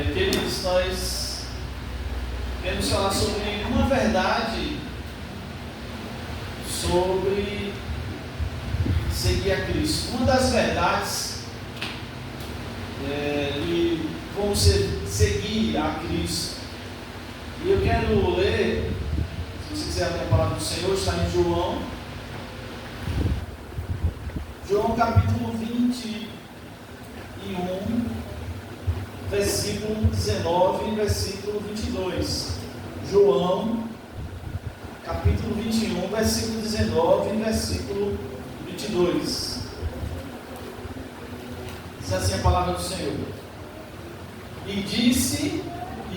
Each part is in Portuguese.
Queridos, nós queremos falar sobre uma verdade sobre seguir a Cristo. Uma das verdades de como seguir a Cristo. E eu quero ler, se você quiser abrir a palavra do Senhor, está em João capítulo 21, versículo 19 e versículo 22. João, capítulo 21, versículo 19 e versículo 22. Diz assim a palavra do Senhor. E disse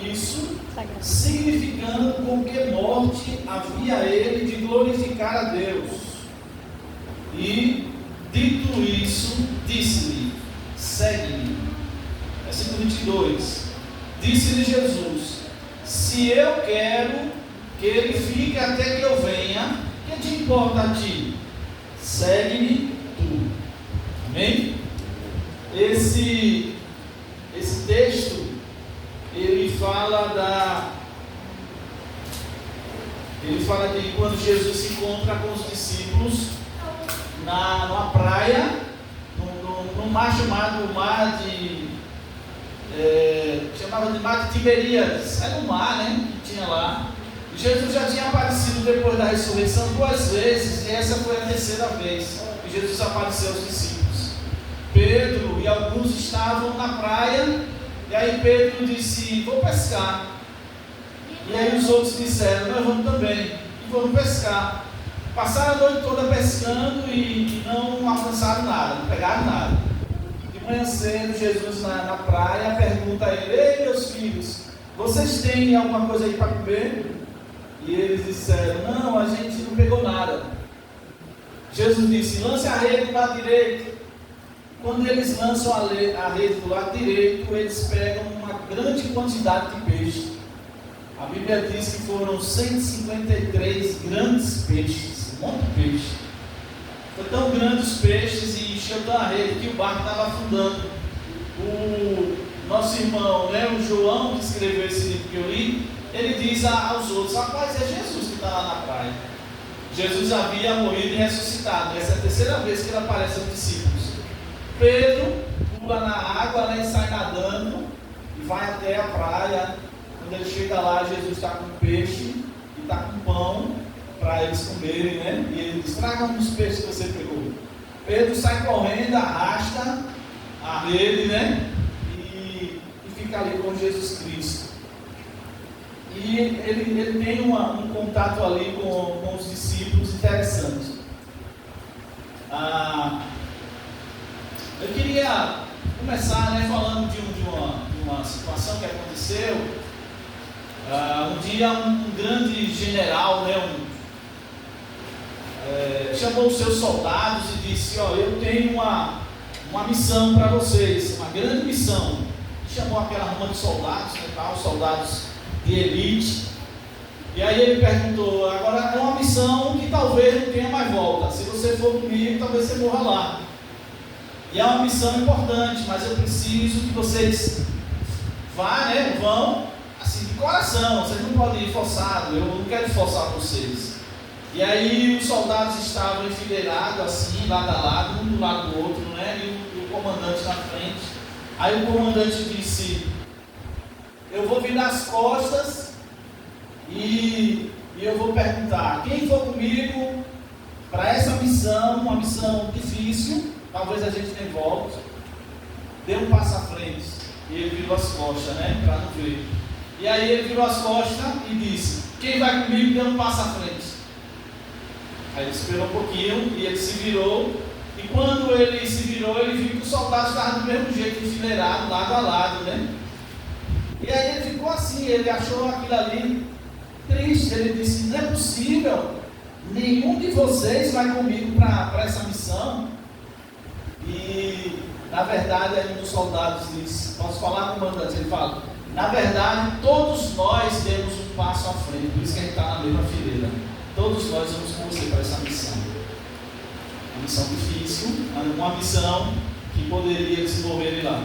isso, significando com que morte havia ele de glorificar a Deus. E, dito isso, disse-lhe: segue-me. Versículo 22. Disse-lhe Jesus: se eu quero que ele fique até que eu venha, que te importa a ti? Segue-me tu. Amém? Esse texto, ele fala de quando Jesus se encontra com os discípulos numa praia, num mar chamado chamava de Mar de Tiberíades. Era um mar, né, que tinha lá. E Jesus já tinha aparecido depois da ressurreição 2 vezes, e essa foi a 3ª vez que Jesus apareceu aos discípulos. Pedro e alguns estavam na praia, e aí Pedro disse: vou pescar. E aí os outros disseram: nós vamos também, e vamos pescar. Passaram a noite toda pescando e não alcançaram nada, não pegaram nada. De manhã cedo, Jesus na praia pergunta a ele: ei, meus filhos, vocês têm alguma coisa aí para comer? E eles disseram: não, a gente não pegou nada. Jesus disse: lance a rede do lado direito. Quando eles lançam a rede do lado direito, eles pegam uma grande quantidade de peixe. A Bíblia diz que foram 153 grandes peixes, um monte de peixe. Foi tão grande os peixes e encheu tão a rede que o barco estava afundando. O nosso irmão, né, o João, que escreveu esse livro que eu li, ele diz aos outros: rapaz, é Jesus que está lá na praia. Jesus havia morrido e ressuscitado. Essa é a 3ª vez que ele aparece aos discípulos. Pedro pula na água, né, e sai nadando e vai até a praia. Quando ele chega lá, Jesus está com peixe e está com pão para eles comerem, né? E ele diz: traga um dos peixes que você pegou. Pedro sai correndo, arrasta a rede, né? E fica ali com Jesus Cristo. E ele tem um contato ali com os discípulos interessante. Eu queria começar, né, falando de uma situação que aconteceu. Um dia um grande general, né, chamou os seus soldados e disse: eu tenho uma missão para vocês, uma grande missão. Chamou aquela ruma de soldados, né, soldados de elite. E aí ele perguntou: agora é uma missão que talvez não tenha mais volta. Se você for comigo, talvez você morra lá. E é uma missão importante, mas eu preciso que vocês vão assim de coração. Vocês não podem ir forçado, eu não quero forçar vocês. E aí os soldados estavam enfileirados assim, lado a lado, um do lado do outro, né? E o comandante na frente. Aí o comandante disse: eu vou virar as costas e eu vou perguntar: quem for comigo para essa missão, uma missão difícil, talvez a gente nem volte, dê um passo à frente. E ele virou as costas, né, para não ver. E aí ele virou as costas e disse: quem vai comigo, dê um passo à frente. Aí ele esperou um pouquinho e ele se virou. E quando ele se virou, ele viu que os soldados estavam do mesmo jeito, enfileirados, lado a lado, né? E aí ele ficou assim, ele achou aquilo ali triste. Ele disse: não é possível, nenhum de vocês vai comigo para essa missão. E na verdade aí um dos soldados disse: posso falar, comandante? Ele fala: na verdade todos nós demos um passo à frente, por isso que a gente está na mesma fileira. Todos nós vamos com você para essa missão. Uma missão difícil, uma missão que poderia desenvolver ele lá.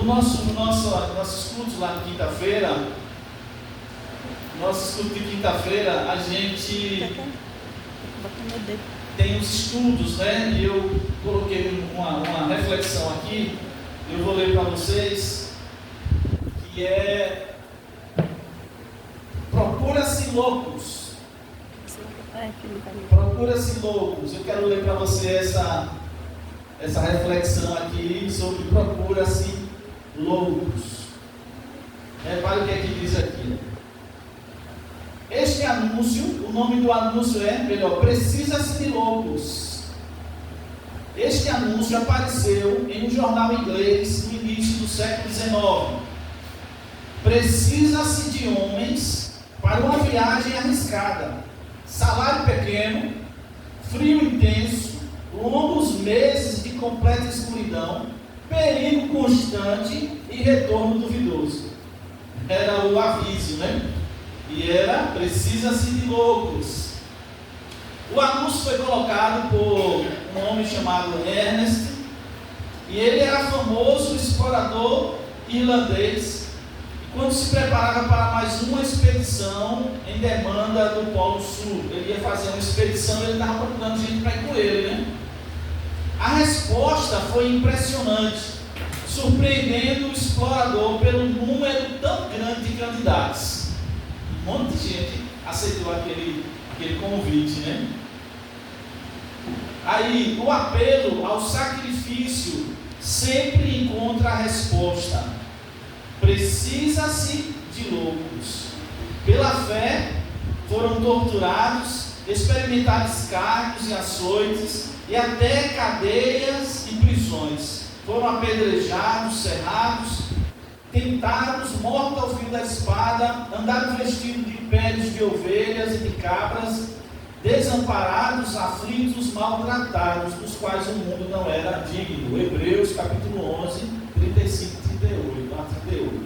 nossos cultos lá de quinta-feira, a gente tem os estudos, né? E eu coloquei uma reflexão aqui, eu vou ler para vocês, que é: procura-se loucos. Procura-se loucos. Eu quero ler para você essa reflexão aqui sobre procura-se loucos. Repare o que é que diz aqui. Este anúncio, o nome do anúncio precisa-se de loucos. Este anúncio apareceu em um jornal inglês no início do século XIX. Precisa-se de homens para uma viagem arriscada, salário pequeno, frio intenso, longos meses de completa escuridão, perigo constante e retorno duvidoso. Era o aviso, né? E precisa-se de loucos. O anúncio foi colocado por um homem chamado Ernest, e ele era famoso explorador irlandês, e quando se preparava para mais uma expedição em demanda do Polo Sul, ele ia fazer uma expedição, ele estava procurando gente para ir com ele, né? A resposta foi impressionante, surpreendendo o explorador pelo número tão grande de candidatos. Um monte de gente aceitou aquele convite, né? Aí, o apelo ao sacrifício sempre encontra a resposta. Precisa-se de loucos. Pela fé, foram torturados, experimentaram escárnios e açoites, e até cadeias e prisões. Foram apedrejados, cerrados, tentados, mortos ao fio da espada, andaram vestidos de peles de ovelhas e de cabras, desamparados, aflitos, maltratados, dos quais o mundo não era digno. Hebreus capítulo 11, 35 e 38.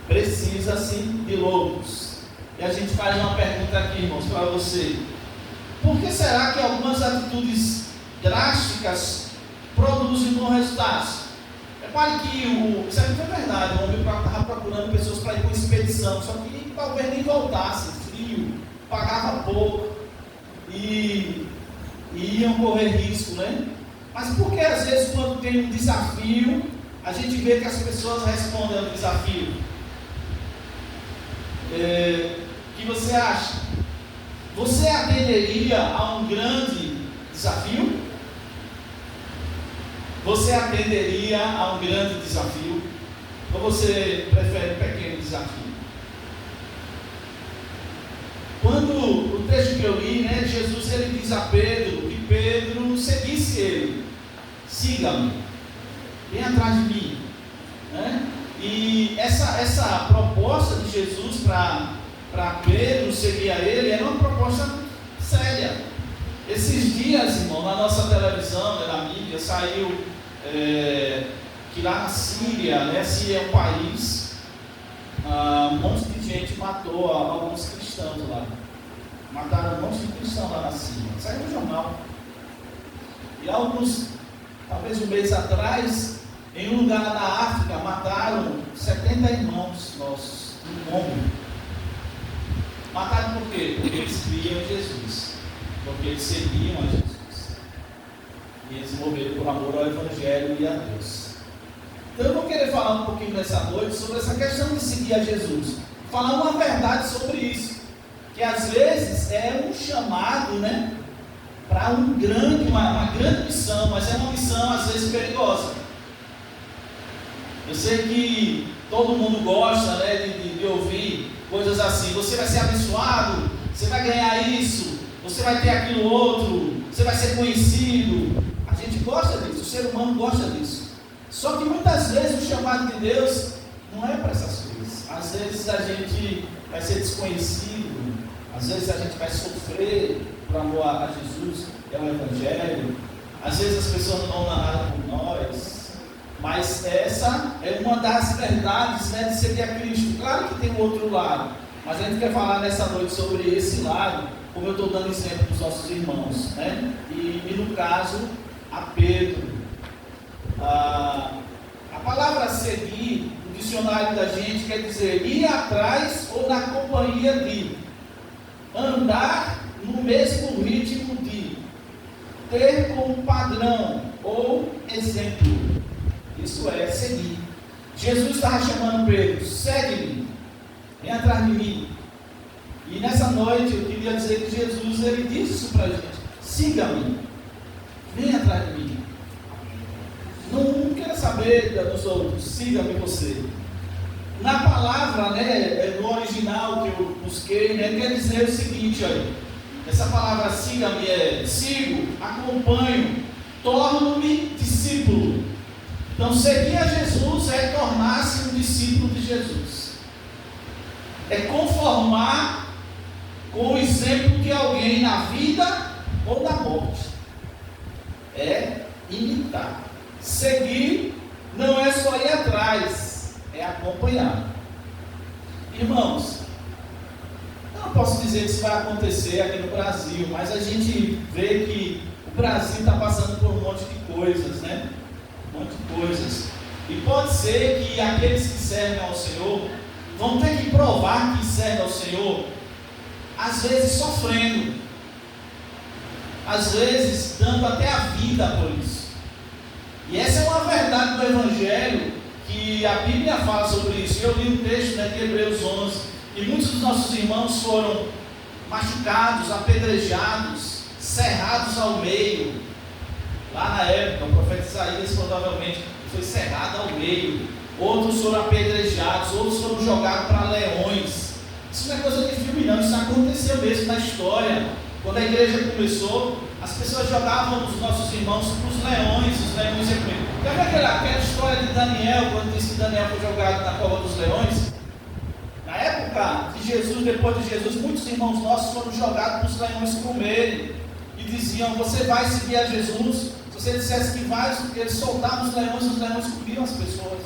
Precisa-se de loucos. E a gente faz uma pergunta aqui, irmãos, para você. Por que será que algumas atitudes drásticas produzem bons resultados? Repare que isso aqui foi verdade, o homem estava procurando pessoas para ir com expedição, só que talvez nem voltasse, frio, pagava pouco e iam correr risco, né? Mas por que às vezes quando tem um desafio, a gente vê que as pessoas respondem ao desafio? O que você acha? Você atenderia a um grande desafio? Você atenderia a um grande desafio? Ou você prefere um pequeno desafio? Quando o texto que eu li, né, Jesus ele diz a Pedro que Pedro seguisse ele. Siga-me. Vem atrás de mim. Né? E essa proposta de Jesus para Pedro seguir a ele era uma proposta séria. Esses dias, irmão, na nossa televisão, né, na mídia, saiu que lá na Síria, né, Síria é um país, um monte de gente matou alguns cristãos lá. Mataram um monte de cristãos lá na Síria. Saiu no jornal. E talvez um mês atrás, em um lugar na África, mataram 70 irmãos nossos, no Congo. Mataram por quê? Porque eles criam em Jesus. Porque eles seguiam a Jesus. E eles morreram por amor ao Evangelho e a Deus. Então eu vou querer falar um pouquinho nessa noite sobre essa questão de seguir a Jesus. Falar uma verdade sobre isso. Que às vezes é um chamado, né, para uma grande missão, mas é uma missão às vezes perigosa. Eu sei que todo mundo gosta, né, de ouvir coisas assim: você vai ser abençoado, você vai ganhar isso, você vai ter aquilo outro, você vai ser conhecido. A gente gosta disso, o ser humano gosta disso. Só que muitas vezes o chamado de Deus não é para essas coisas. Às vezes a gente vai ser desconhecido, às vezes a gente vai sofrer por amor a Jesus, é o Evangelho. Às vezes as pessoas não dão nada por nós. Mas essa é uma das verdades, né, de seguir a Cristo. Claro que tem o outro lado, mas a gente quer falar nessa noite sobre esse lado, como eu estou dando exemplo dos nossos irmãos, né? E no caso, a Pedro. A palavra dicionário da gente quer dizer ir atrás ou na companhia de, andar no mesmo ritmo de, ter como padrão ou exemplo. Isso é seguir. Jesus estava chamando Pedro: segue-me, vem atrás de mim. E nessa noite eu queria dizer que Jesus, ele disse isso para a gente: siga-me, vem atrás de mim. Não quero saber dos outros, siga-me você. Na palavra, né, no original que eu busquei, né, quer dizer o seguinte, olha, essa palavra siga-me é sigo, acompanho, torno-me discípulo. Então seguir a Jesus é tornar-se um discípulo de Jesus, é conformar com o exemplo de alguém na vida ou na morte, é imitar. Seguir não é só ir atrás, é acompanhar. Irmãos, eu não posso dizer que isso vai acontecer aqui no Brasil, mas a gente vê que o Brasil está passando por um monte de coisas, né? Um monte de coisas. E pode ser que aqueles que servem ao Senhor vão ter que provar que servem ao Senhor, às vezes sofrendo, às vezes dando até a vida por isso. E essa é uma verdade do Evangelho, que a Bíblia fala sobre isso. Eu li um texto, né, de Hebreus 11, e muitos dos nossos irmãos foram machucados, apedrejados, cerrados ao meio. Lá na época, o profeta Isaías provavelmente foi cerrado ao meio. Outros foram apedrejados, outros foram jogados para leões. Isso não é coisa de filme não, isso aconteceu mesmo na história. Quando a igreja começou, as pessoas jogavam os nossos irmãos para os leões iam comer. Quer ver aquela história de Daniel, quando disse que Daniel foi jogado na cova dos leões? Na época de Jesus, depois de Jesus, muitos irmãos nossos foram jogados para os leões comerem. E diziam: você vai seguir a Jesus? Se você dissesse que vai, eles soltavam os leões comiam as pessoas.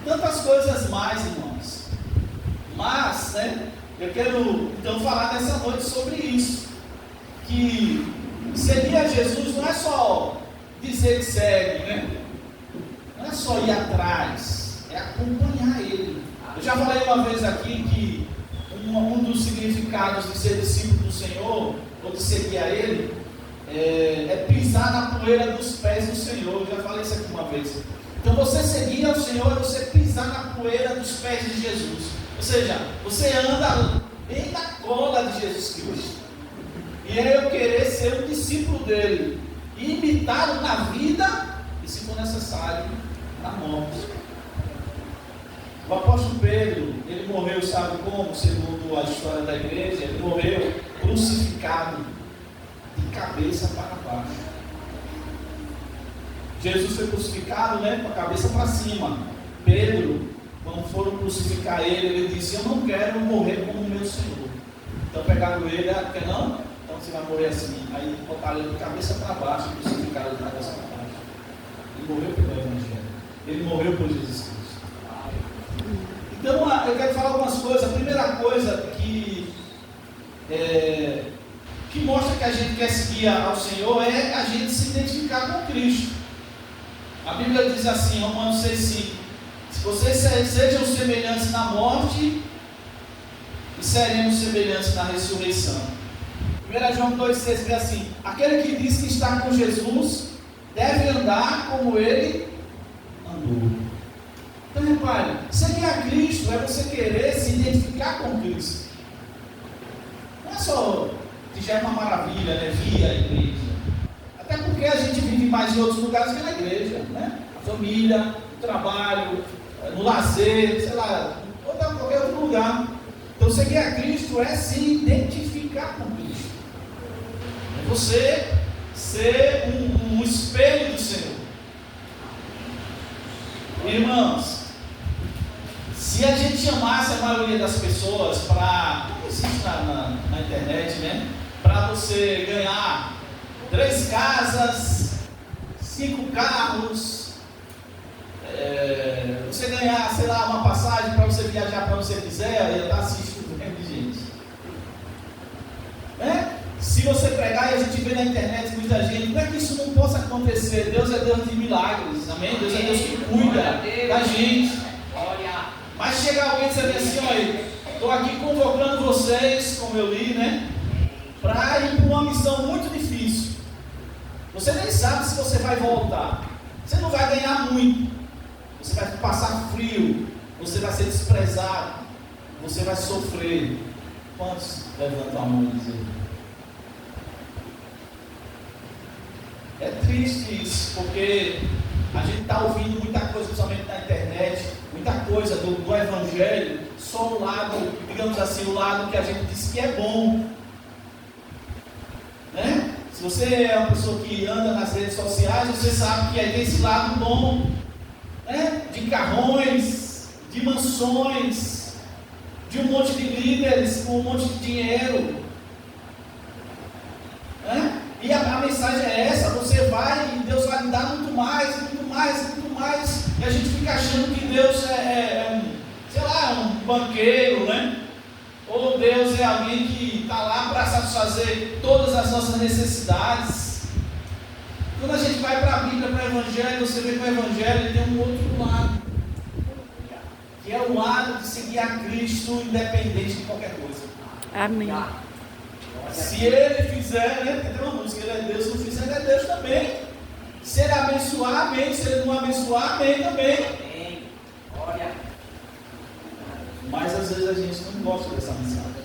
Tantas coisas mais, irmãos. Mas, né, eu quero então falar nessa noite sobre isso. Que seguir a Jesus não é só dizer que segue, né? Não é só ir atrás, é acompanhar Ele. Eu já falei uma vez aqui que um dos significados de ser discípulo do Senhor, ou de seguir a Ele, é pisar na poeira dos pés do Senhor. Eu já falei isso aqui uma vez. Então você seguir ao Senhor é você pisar na poeira dos pés de Jesus. Ou seja, você anda bem na cola de Jesus Cristo. E é eu querer ser um discípulo dele, e imitá-lo na vida, e se for necessário, na morte. O apóstolo Pedro, ele morreu, sabe como? Segundo a história da igreja, ele morreu crucificado, de cabeça para baixo. Jesus foi crucificado, né, com a cabeça para cima. Pedro, quando foram crucificar ele disse: eu não quero morrer como o meu Senhor. Então pegaram ele: quer não? Então você vai morrer assim. Aí botaram ele de cabeça para baixo, crucificaram de cabeça para baixo. Ele morreu pelo Evangelho. Ele morreu por Jesus Cristo. Então eu quero falar algumas coisas. A primeira coisa que mostra que a gente quer seguir ao Senhor é a gente se identificar com Cristo. A Bíblia diz assim, Romanos 6,5: se vocês sejam semelhantes na morte, e seremos semelhantes na ressurreição. 1 João 2,6 diz assim: aquele que diz que está com Jesus deve andar como ele andou. Então repare, seguir a Cristo é você querer se identificar com Cristo. Não é só que já é uma maravilha, né, vir à igreja. Até porque a gente vive mais em outros lugares que na igreja, né? A família, no trabalho, no lazer, sei lá, ou em qualquer outro lugar. Então seguir a Cristo é se identificar com Cristo. É você ser um espelho do Senhor. Irmãos, se a gente chamasse a maioria das pessoas para, como existe na internet, né? Para você ganhar 3 casas, 5 carros, você ganhar, sei lá, uma passagem para você viajar para onde você quiser, ia estar assistindo de gente. Se você pregar, e a gente vê na internet muita gente, não é que isso não possa acontecer. Deus é Deus de milagres, amém? Deus é Deus que cuida da gente. Mas chega alguém e diz assim, olha, estou aqui convocando vocês, como eu li, né? Para ir para uma missão muito difícil. Você nem sabe se você vai voltar. Você não vai ganhar muito. Você vai passar frio. Você vai ser desprezado. Você vai sofrer. Quantos levantam a mão e dizem? É triste isso, porque a gente está ouvindo muita coisa, principalmente na internet, muita coisa do Evangelho, só o lado, digamos assim, o lado que a gente diz que é bom. Né? Se você é uma pessoa que anda nas redes sociais, você sabe que aí tem esse lado bom, né? De carrões, de mansões, de um monte de líderes com um monte de dinheiro. Né? E a mensagem é essa: você vai e Deus vai lhe dar muito mais, muito mais, muito mais. E a gente fica achando que Deus é sei lá, um banqueiro, né? Ou Deus é alguém que está lá para satisfazer todas as nossas necessidades. Quando a gente vai para a Bíblia, para o Evangelho, você vê que o Evangelho tem um outro lado, que é o lado de seguir a Cristo independente de qualquer coisa. Amém. Se Ele fizer, né? Tem uma música, Ele é Deus, se não fizer, Ele é Deus também. Se Ele abençoar, amém. Se Ele não abençoar, amém também. Amém. Olha. Mas às vezes a gente não gosta dessa mensagem.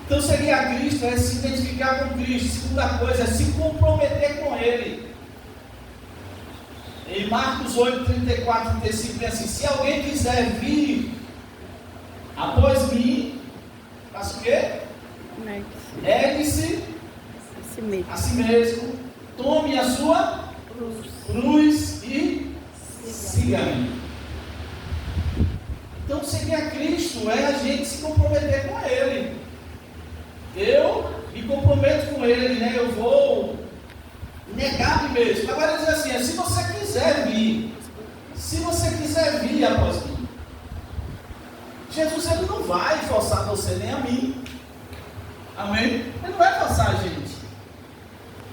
Então seguir a Cristo é se identificar com Cristo. Segunda coisa é se comprometer com Ele. Em Marcos 8, 34, 35, diz assim: se alguém quiser vir após mim, faça o quê? Negue-se a si mesmo, tome a sua cruz e siga-me. Então seguir a Cristo é a gente se comprometer com Ele. Eu me comprometo com Ele, né? Eu vou negar a mim mesmo. Agora diz assim: se você quiser vir, se você quiser vir após mim, Jesus ele não vai forçar você nem a mim. Amém? Ele não vai forçar a gente.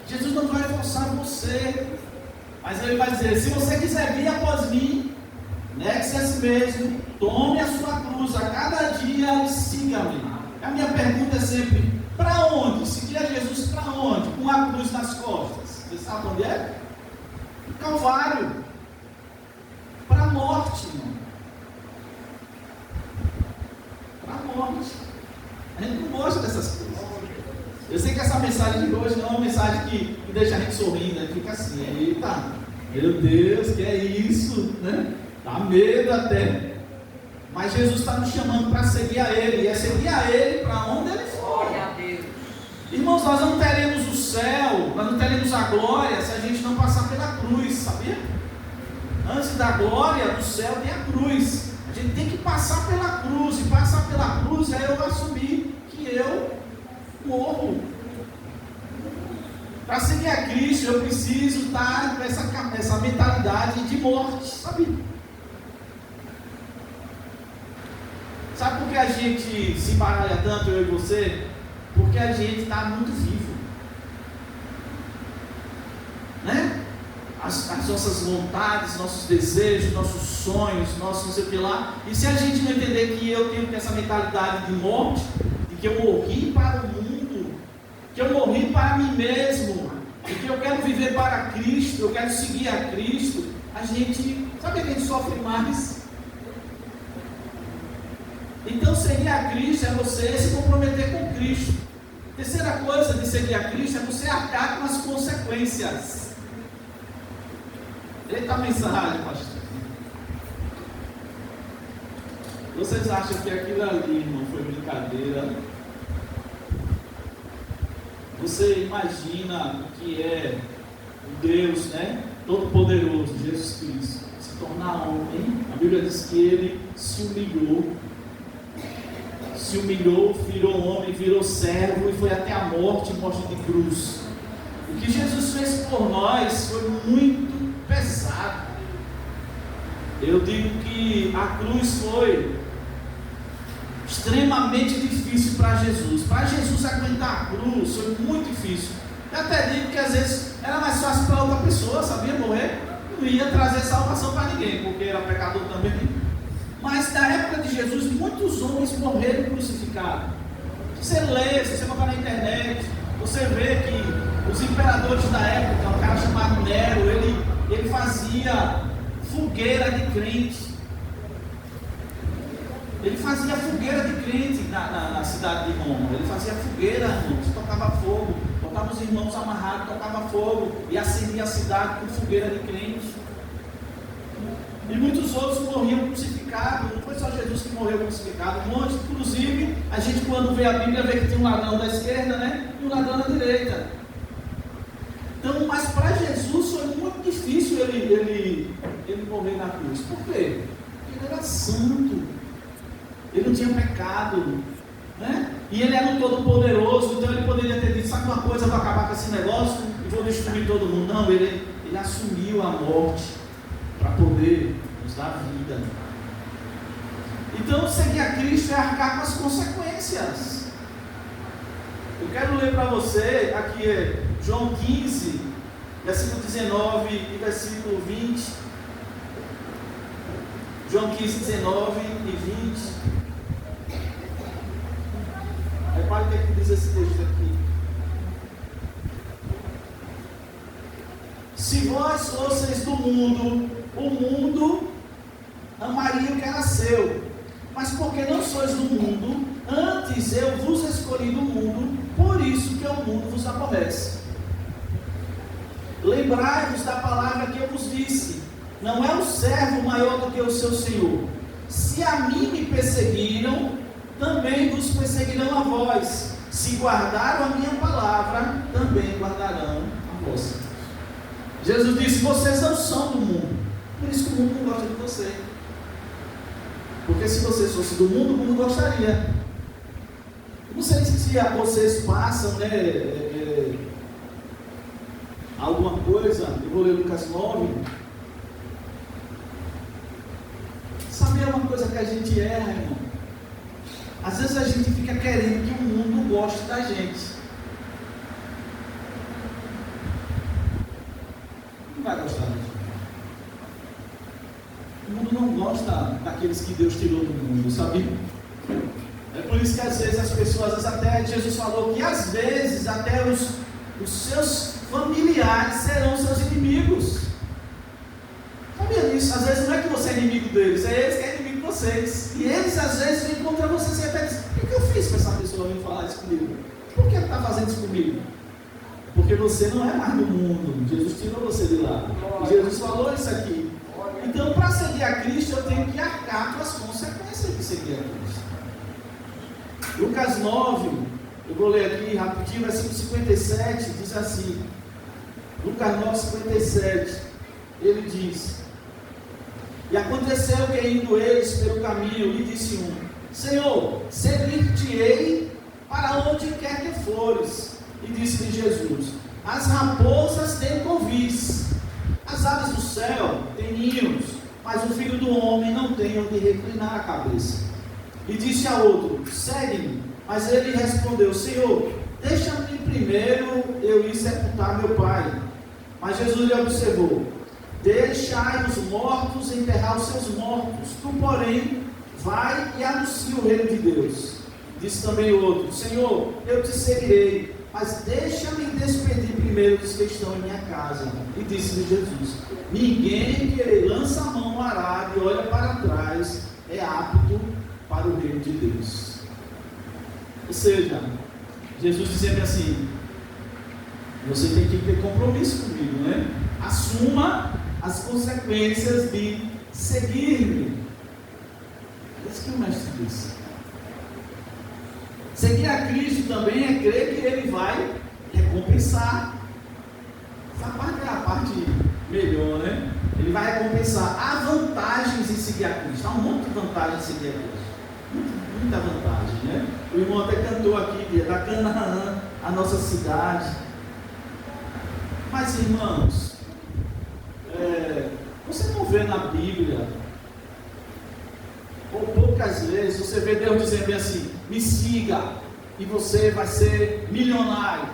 Jesus não vai forçar você. Mas ele vai dizer: se você quiser vir após mim, negue-se a si mesmo, tome a sua cruz a cada dia e siga-me. A minha pergunta é sempre: para onde? Seguir a Jesus para onde? Com a cruz nas costas. Você sabe onde é? No Calvário. Para a morte, irmão. Para a morte. A gente não gosta dessas coisas. Eu sei que essa mensagem de hoje não é uma mensagem que deixa a gente sorrindo, né? Fica assim: eita, meu Deus, que é isso, né? Dá medo até. Mas Jesus está nos chamando para seguir a Ele. E é seguir a Ele para onde Ele for. Irmãos, nós não teremos o céu, nós não teremos a glória se a gente não passar pela cruz, sabia? Antes da glória do céu tem a cruz. A gente tem que passar pela cruz. E passar pela cruz é eu assumir que eu morro. Para seguir a Cristo eu preciso estar com essa mentalidade de morte, sabe? Sabe por que a gente se embaralha tanto, eu e você? Porque a gente está muito vivo, né? As nossas vontades, nossos desejos, nossos sonhos, nossos não sei o que lá. E se a gente não entender que eu tenho essa mentalidade de morte, de que eu morri para o mundo, que eu morri para mim mesmo, e que eu quero viver para Cristo, eu quero seguir a Cristo, a gente, sabe que a gente sofre mais? Então seguir a Cristo é você se comprometer com Cristo. Terceira coisa de seguir a Cristo é você arcar com as consequências. Eita a mensagem, pastor. Vocês acham que aquilo ali, irmão, foi brincadeira? Você imagina o que é o Deus, né? Todo-Poderoso, Jesus Cristo, se tornar homem. A Bíblia diz que ele se humilhou, virou homem, virou servo e foi até a morte de cruz. O que Jesus fez por nós foi muito pesado. Eu digo que a cruz foi extremamente difícil para Jesus. Para Jesus aguentar a cruz foi muito difícil. Eu até digo que às vezes era mais fácil para outra pessoa, sabia, morrer. Não ia trazer salvação para ninguém, porque era pecador também. Mas na época de Jesus, muitos homens morreram crucificados. Você lê, se você botar na internet, você vê que os imperadores da época, um cara chamado Nero, ele fazia fogueira de crente. Ele fazia fogueira de crente na cidade de Roma. Ele fazia fogueira, irmãos, tocava fogo, botava os irmãos amarrados, tocava fogo e acendia a cidade com fogueira de crente. E muitos outros morriam crucificados. Não foi só Jesus que morreu crucificado, um monte. Inclusive, a gente quando vê a Bíblia vê que tem um ladrão da esquerda, né? E um ladrão da direita. Então, mas para Jesus foi muito difícil ele morrer na cruz. Por quê? Porque ele era santo. Ele não tinha pecado, né? E ele era um todo-poderoso, então ele poderia ter dito, sabe uma coisa, eu vou acabar com esse negócio e vou destruir todo mundo. Não, ele assumiu a morte para poder nos dar vida. Então, seguir a Cristo é arcar com as consequências. Eu quero ler para você, aqui é João 15, versículo 19 e versículo 20. João 15, 19 e 20. Repare o que é que diz esse texto aqui. Se vós fosseis do mundo, o mundo amaria o que era seu. Mas porque não sois do mundo, antes eu vos escolhi do mundo, por isso que o mundo vos aborrece. Lembrai-vos da palavra que eu vos disse: não é o servo maior do que o seu senhor. Se a mim me perseguiram, também vos perseguirão a vós. Se guardaram a minha palavra, também guardarão a vossa. Jesus disse: vocês não são do mundo, por isso que o mundo não gosta de você. Porque se vocês fossem do mundo, o mundo gostaria. Não sei se vocês passam, alguma coisa. Eu vou ler Lucas 9. Sabe uma coisa que a gente erra, irmão? Às vezes a gente fica querendo que o mundo goste da gente. Não vai gostar da gente. O mundo não gosta daqueles que Deus tirou do mundo, sabe? É por isso que às vezes as pessoas, até Jesus falou que às vezes até os seus familiares serão seus inimigos. Sabia disso? Às vezes não é que você é inimigo deles, é eles que é inimigo de vocês. E eles às vezes vêm contra você e até dizem: o que eu fiz para essa pessoa vir falar isso comigo? Por que ele está fazendo isso comigo? Porque você não é mais do mundo. Jesus tirou você de lá. E Jesus falou isso aqui. Então, para seguir a Cristo, eu tenho que arcar com as consequências de seguir a Cristo. Lucas 9, eu vou ler aqui rapidinho, versículo 57, diz assim. Lucas 9, 57, ele diz: e aconteceu que indo eles pelo caminho, lhe disse um: Senhor, seguir-te-ei para onde quer que fores. E disse-lhe Jesus: as raposas têm covis, as aves do céu têm ninhos, mas o filho do homem não tem onde reclinar a cabeça. E disse a outro: segue-me. Mas ele respondeu: Senhor, deixa-me primeiro eu ir sepultar meu pai. Mas Jesus lhe observou: deixai os mortos enterrar os seus mortos, tu porém vai e anuncia o reino de Deus. Disse também o outro: Senhor, eu te seguirei, mas deixa-me despedir primeiro dos que estão em minha casa. E disse-lhe Jesus: ninguém que lança a mão no arado e olha para trás é apto para o reino de Deus. Ou seja, Jesus dizendo assim: você tem que ter compromisso comigo, né? Assuma as consequências de seguir-me. É isso que o mestre disse. Seguir a Cristo também é crer que Ele vai recompensar. Essa parte é a parte melhor, né? Ele vai recompensar. Há vantagens em seguir a Cristo. Há um monte de vantagens em seguir a Cristo. Muita vantagem, né? O irmão até cantou aqui, da Canaã, a nossa cidade. Mas, irmãos, você não vê na Bíblia, ou poucas vezes, você vê Deus dizendo assim: me siga e você vai ser milionário.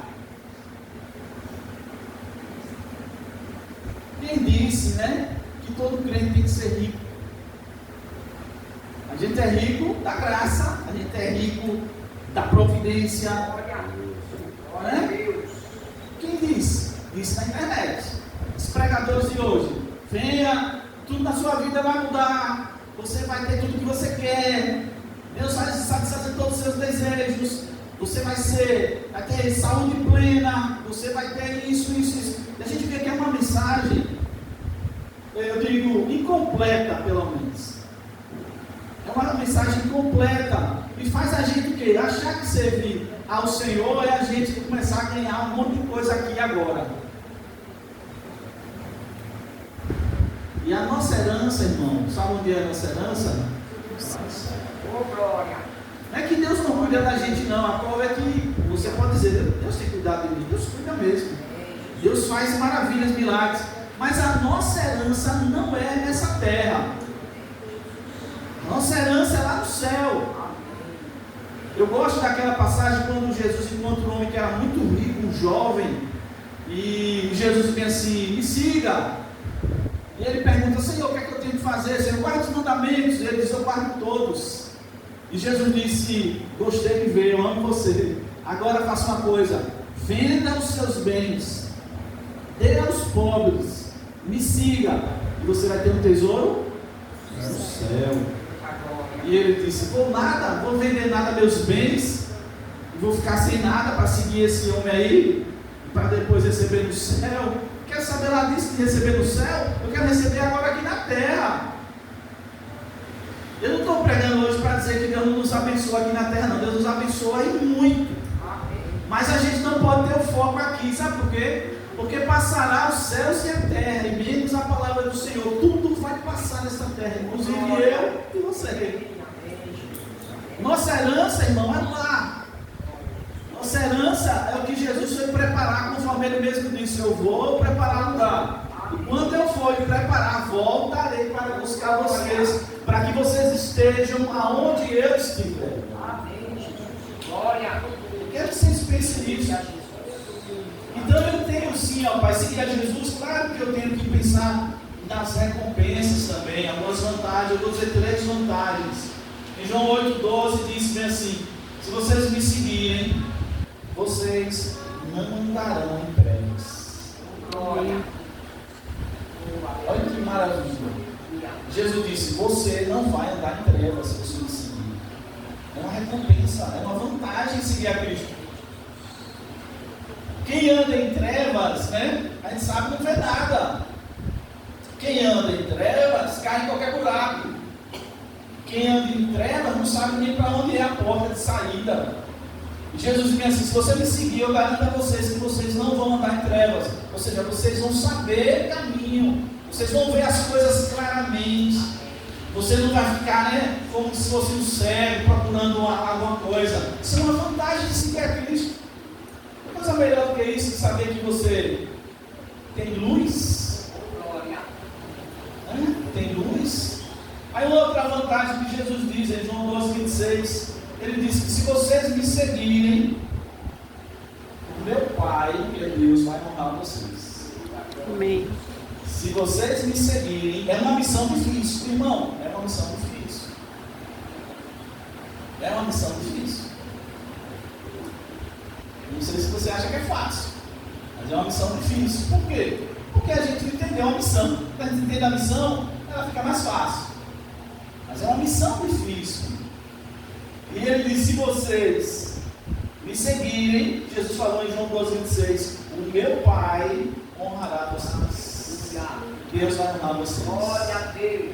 Quem disse, né, que todo crente tem que ser rico? A gente é rico da graça, a gente é rico da providência. Glória a Deus. Quem diz? Diz na internet. Os pregadores de hoje. Venha, tudo na sua vida vai mudar. Você vai ter tudo que você quer. Deus vai satisfazer todos os seus desejos. Você vai ter saúde plena. Você vai ter isso. E a gente vê que é uma mensagem, eu digo, incompleta, pelo menos. É uma mensagem incompleta. E faz a gente o quê? Achar que servir ao Senhor é a gente começar a ganhar um monte de coisa aqui e agora. E a nossa herança, irmão, sabe onde é a nossa herança? Oh, glória. Não é que Deus não cuida da gente, não. A prova é que você pode dizer, Deus tem cuidado de mim. Deus cuida mesmo. Deus faz maravilhas, milagres. Mas a nossa herança não é nessa terra. Nossa herança é lá no céu. Eu gosto daquela passagem quando Jesus encontra um homem que era muito rico, um jovem. E Jesus vem assim, me siga. E ele pergunta, Senhor, o que é que eu tenho que fazer? Senhor, guarda os mandamentos. E ele diz, eu guardo todos. E Jesus disse, gostei de ver, eu amo você. Agora faça uma coisa, venda os seus bens, dê aos pobres, me siga, e você vai ter um tesouro no céu. E ele disse, vou vender nada meus bens, e vou ficar sem nada para seguir esse homem aí, para depois receber no céu. Quer saber lá disso de receber no céu? Eu quero receber agora aqui na terra. Eu não estou pregando hoje para dizer que Deus não nos abençoa aqui na terra, não. Deus nos abençoa e muito. Mas a gente não pode ter o foco aqui, sabe por quê? Porque passará os céus e a terra, e menos a palavra do Senhor. Tudo vai passar nessa terra, inclusive eu e você. Nossa herança, irmão, é lá. Nossa herança é o que Jesus foi preparar, conforme ele mesmo disse, eu vou preparar lugar. E quando eu for preparar, voltarei para buscar vocês, para que vocês estejam aonde eu estiver. Amém. Glória. Eu quero que vocês pensem nisso. Então eu tenho sim, ó Pai, seguir a Jesus, claro que eu tenho que pensar nas recompensas também, algumas vantagens. Eu vou dizer 3 vantagens. Em João 8,12 diz bem assim, se vocês me seguirem, vocês não andarão em trevas. Glória. Olha que maravilha. Jesus disse, você não vai andar em trevas se você me seguir. É uma recompensa, é uma vantagem seguir a Cristo. Quem anda em trevas, né? A gente sabe que não vê nada. Quem anda em trevas cai em qualquer buraco. Quem anda em trevas não sabe nem para onde é a porta de saída. E Jesus disse assim, se você me seguir, eu garanto a vocês que vocês não vão andar em trevas. Ou seja, vocês vão saber o caminho. Vocês vão ver as coisas claramente. Você não vai ficar, né, como se fosse um cego procurando alguma coisa. Isso é uma vantagem de seguir a Cristo. Não coisa melhor do que isso, de saber que você tem luz. Tem luz. Aí outra vantagem que Jesus diz em João 12,26, ele diz que se vocês me seguirem, o meu Pai, que é Deus, vai honrar vocês. Amém. Se vocês me seguirem, é uma missão difícil, irmão, é uma missão difícil. É uma missão difícil. Não sei se você acha que é fácil, mas é uma missão difícil. Por quê? Porque a gente não entendeu a missão. Quando a gente entende a missão, ela fica mais fácil. Mas é uma missão difícil. E ele diz, se vocês me seguirem, Jesus falou em João 12,26, o meu Pai honrará vocês. Deus vai honrar vocês. Glória a Deus.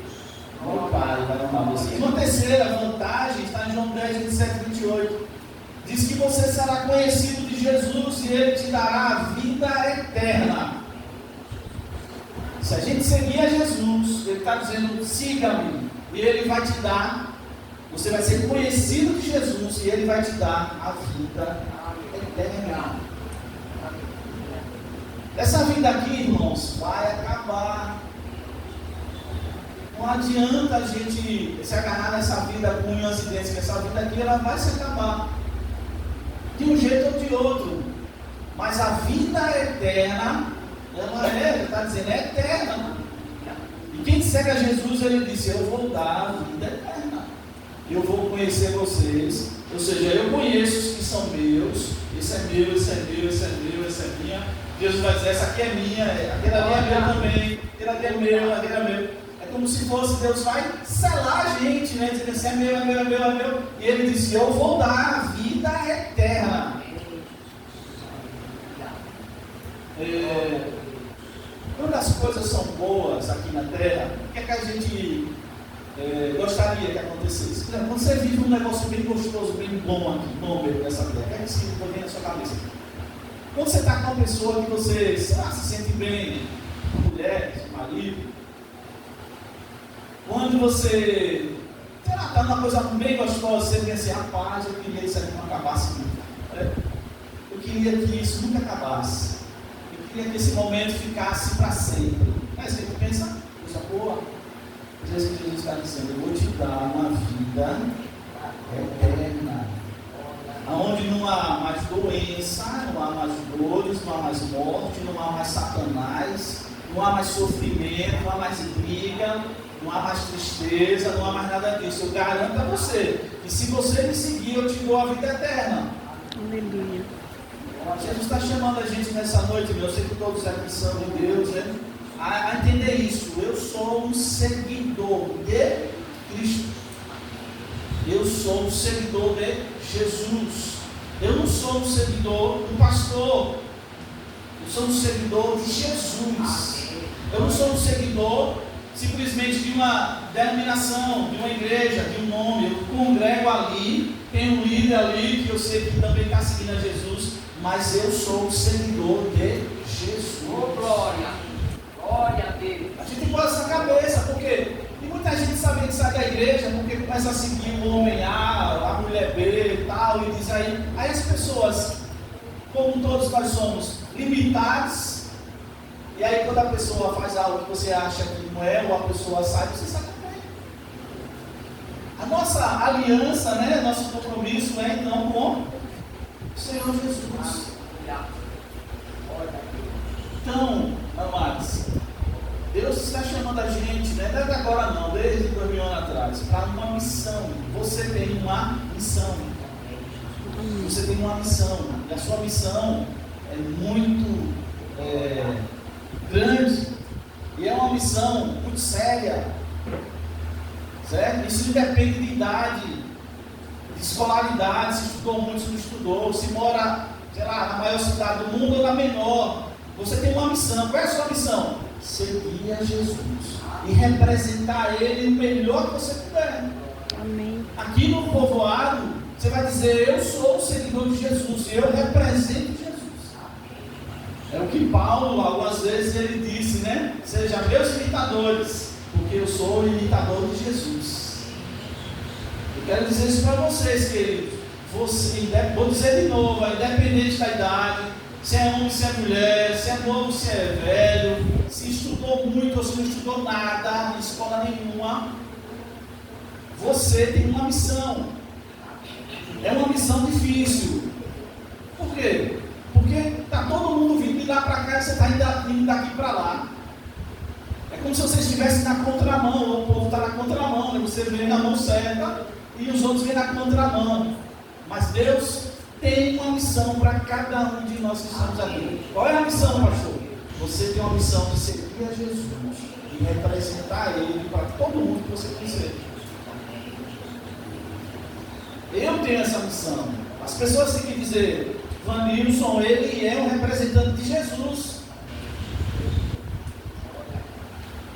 Meu Pai vai honrar vocês. E uma terceira vantagem está em João 10,27-28. Diz que você será conhecido de Jesus e Ele te dará a vida eterna. Se a gente seguir a Jesus, Ele está dizendo, siga-me. E Ele vai te dar, você vai ser conhecido de Jesus e Ele vai te dar a vida eterna. Essa vida aqui, irmãos, vai acabar. Não adianta a gente se agarrar nessa vida com unhas e dentes, que essa vida aqui ela vai se acabar. De um jeito ou de outro. Mas a vida eterna, ela está dizendo, é eterna. E quem segue a Jesus, ele disse, eu vou dar a vida eterna. eu vou conhecer vocês. Ou seja, eu conheço os que são meus. Esse é meu, esse é meu, esse é meu, esse é minha. Jesus vai dizer, essa aqui é minha, aquele ali é meu também, aquele ali é meu, aquele é meu. É como se fosse, Deus vai selar a gente, né? Dizendo assim, é meu, é meu, é meu, é meu. E ele disse, eu vou dar a vida eterna. Quando as coisas são boas aqui na terra, o que é que a gente gostaria que acontecesse? Quando você vive um negócio bem gostoso, bem bom aqui, bom mesmo nessa terra, o que é que se põe na sua cabeça? Quando você está com uma pessoa que você, sei lá, se sente bem, mulher, marido, quando você, sei lá, está numa coisa bem gostosa, você pensa assim, rapaz, eu queria que isso aqui não acabasse nunca. Eu queria que isso nunca acabasse. Eu queria que esse momento ficasse para sempre. Mas você pensa, coisa boa. Jesus está dizendo, eu vou te dar uma vida eterna. Onde não há mais doença, não há mais dores, não há mais morte, não há mais Satanás, não há mais sofrimento, não há mais briga, não há mais tristeza, não há mais nada disso. Eu garanto a você que se você me seguir, eu te dou a vida eterna. Aleluia. Jesus está chamando a gente nessa noite, meu. Eu sei que todos aqui são de Deus, né? A entender isso. Eu sou um seguidor de Cristo. Eu sou um seguidor de Jesus. Eu não sou um seguidor do pastor. Eu sou um seguidor de Jesus. Eu não sou um seguidor simplesmente de uma denominação, de uma igreja, de um nome. Eu congrego ali, tenho um líder ali que eu sei que também está seguindo a Jesus, mas eu sou um seguidor de Jesus. Oh, glória! Glória a Deus! A gente pôs essa cabeça, porque e muita gente sabe que sai da igreja porque começa a seguir o homem A, a mulher B e tal, e diz aí as pessoas, como todos nós somos limitados, e aí quando a pessoa faz algo que você acha que não é, ou a pessoa sai, você sai também. A nossa aliança, né, nosso compromisso é então com o Senhor Jesus. Então, amados, Deus está chamando a gente, né? Não é agora não, desde 2000 anos atrás, para uma missão. Você tem uma missão. Você tem uma missão. E a sua missão é muito grande. E é uma missão muito séria. Certo? Isso não depende de idade, de escolaridade, se estudou muito, se não estudou, se mora, sei lá, na maior cidade do mundo ou na menor. Você tem uma missão. Qual é a sua missão? Seguir a Jesus e representar Ele o melhor que você puder. Amém. Aqui no povoado, você vai dizer, eu sou o seguidor de Jesus, eu represento Jesus. É o que Paulo, algumas vezes, ele disse, né? Sejam meus imitadores, porque eu sou o imitador de Jesus. Eu quero dizer isso para vocês, queridos. Vou dizer de novo, independente da idade, se é homem, se é mulher, se é novo, se é velho, se estudou muito ou se não estudou nada, em escola nenhuma, você tem uma missão. É uma missão difícil. Por quê? Porque está todo mundo vindo de lá para cá e você está indo daqui para lá. É como se você estivesse na contramão, o povo está na contramão, né? Você vem na mão certa e os outros vêm na contramão. Mas Deus tem uma missão para cada um de nós que estamos aqui. Qual é a missão, pastor? Você tem uma missão de seguir a Jesus e representar Ele para todo mundo que você conhecer. Eu tenho essa missão. As pessoas têm que dizer, Vanilson, ele é um representante de Jesus.